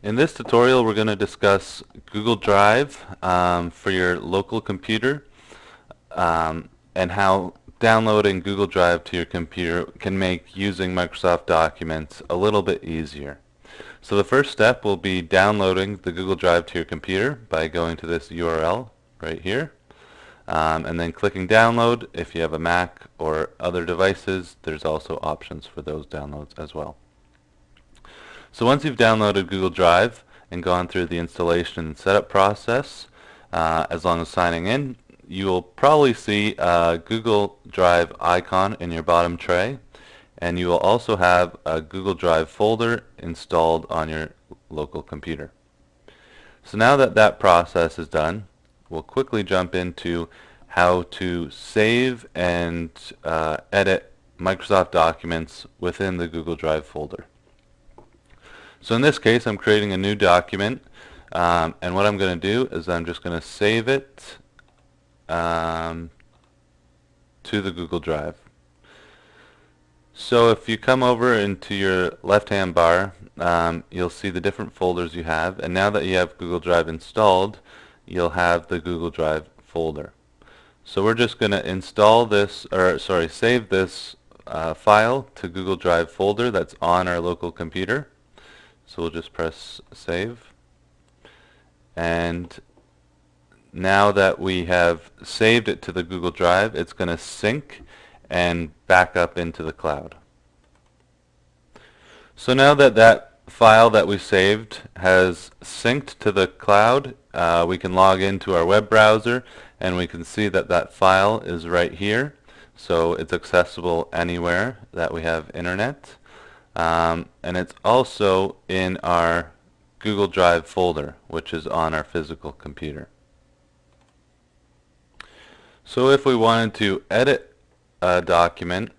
In this tutorial we're going to discuss Google Drive for your local computer and how downloading Google Drive to your computer can make using Microsoft Documents a little bit easier. So the first step will be downloading the Google Drive to your computer by going to this URL right here and then clicking download. If you have a Mac or other devices, there's also options for those downloads as well. So once you've downloaded Google Drive and gone through the installation and setup process, as long as signing in, you will probably see a Google Drive icon in your bottom tray, and you will also have a Google Drive folder installed on your local computer. So now that that process is done, we'll quickly jump into how to save and edit Microsoft Documents within the Google Drive folder. So in this case, I'm creating a new document, and what I'm going to do is I'm just going to save it to the Google Drive. So if you come over into your left-hand bar, you'll see the different folders you have, and now that you have Google Drive installed, you'll have the Google Drive folder. So we're just going to install this, save this file to Google Drive folder that's on our local computer. So we'll just press save, and now that we have saved it to the Google Drive, it's going to sync and back up into the cloud. So now that that file that we saved has synced to the cloud, we can log into our web browser and we can see that that file is right here. So it's accessible anywhere that we have internet. And it's also in our Google Drive folder, which is on our physical computer. So if we wanted to edit a document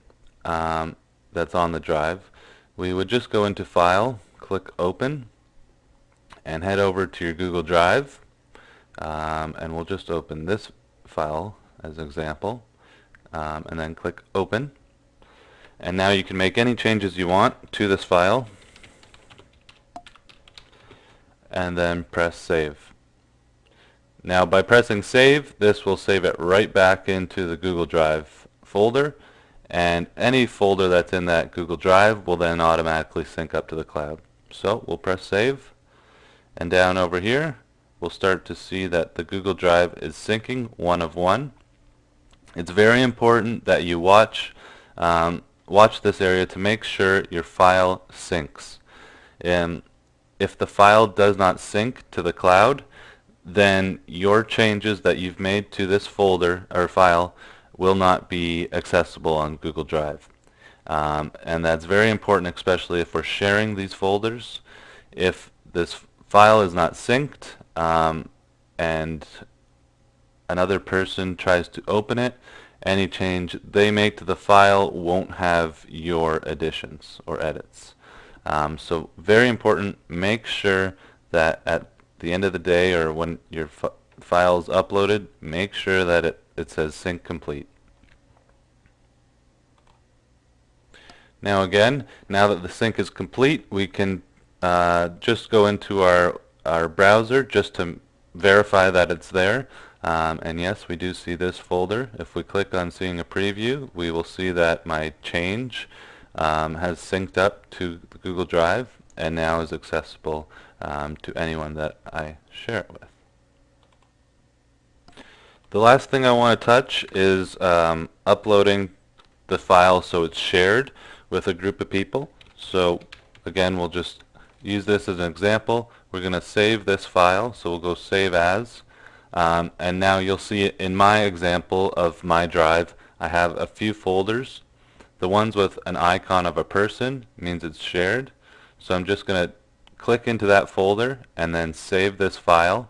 that's on the drive, we would just go into File, click Open, and head over to your Google Drive, and we'll just open this file as an example, and then click Open. And now you can make any changes you want to this file and then press save. Now by pressing save, this will save it right back into the Google Drive folder, and any folder that's in that Google Drive will then automatically sync up to the cloud. So we'll press save, and down over here we'll start to see that the Google Drive is syncing 1 of 1. It's very important that you watch this area to make sure your file syncs. If the file does not sync to the cloud, then your changes that you've made to this folder or file will not be accessible on Google Drive. And that's very important, especially if we're sharing these folders. If this file is not synced and another person tries to open it, any change they make to the file won't have your additions or edits. So very important, make sure that at the end of the day or when your file is uploaded, make sure that it says sync complete. Now again, now that the sync is complete, we can just go into our browser just to verify that it's there. And yes, we do see this folder. If we click on seeing a preview, we will see that my change has synced up to the Google Drive and now is accessible to anyone that I share it with. The last thing I want to touch is uploading the file so it's shared with a group of people. So again, we'll just use this as an example. We're going to save this file, so we'll go Save As. And now you'll see it in my example of my drive. I have a few folders. The ones with an icon of a person means it's shared. So I'm just going to click into that folder and then save this file.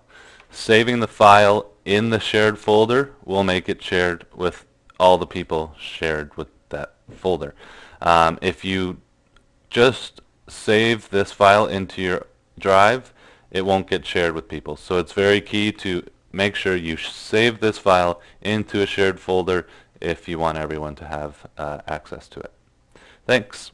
Saving the file in the shared folder will make it shared with all the people shared with that folder. If you just save this file into your drive, it won't get shared with people. So it's very key to make sure you save this file into a shared folder if you want everyone to have access to it. Thanks.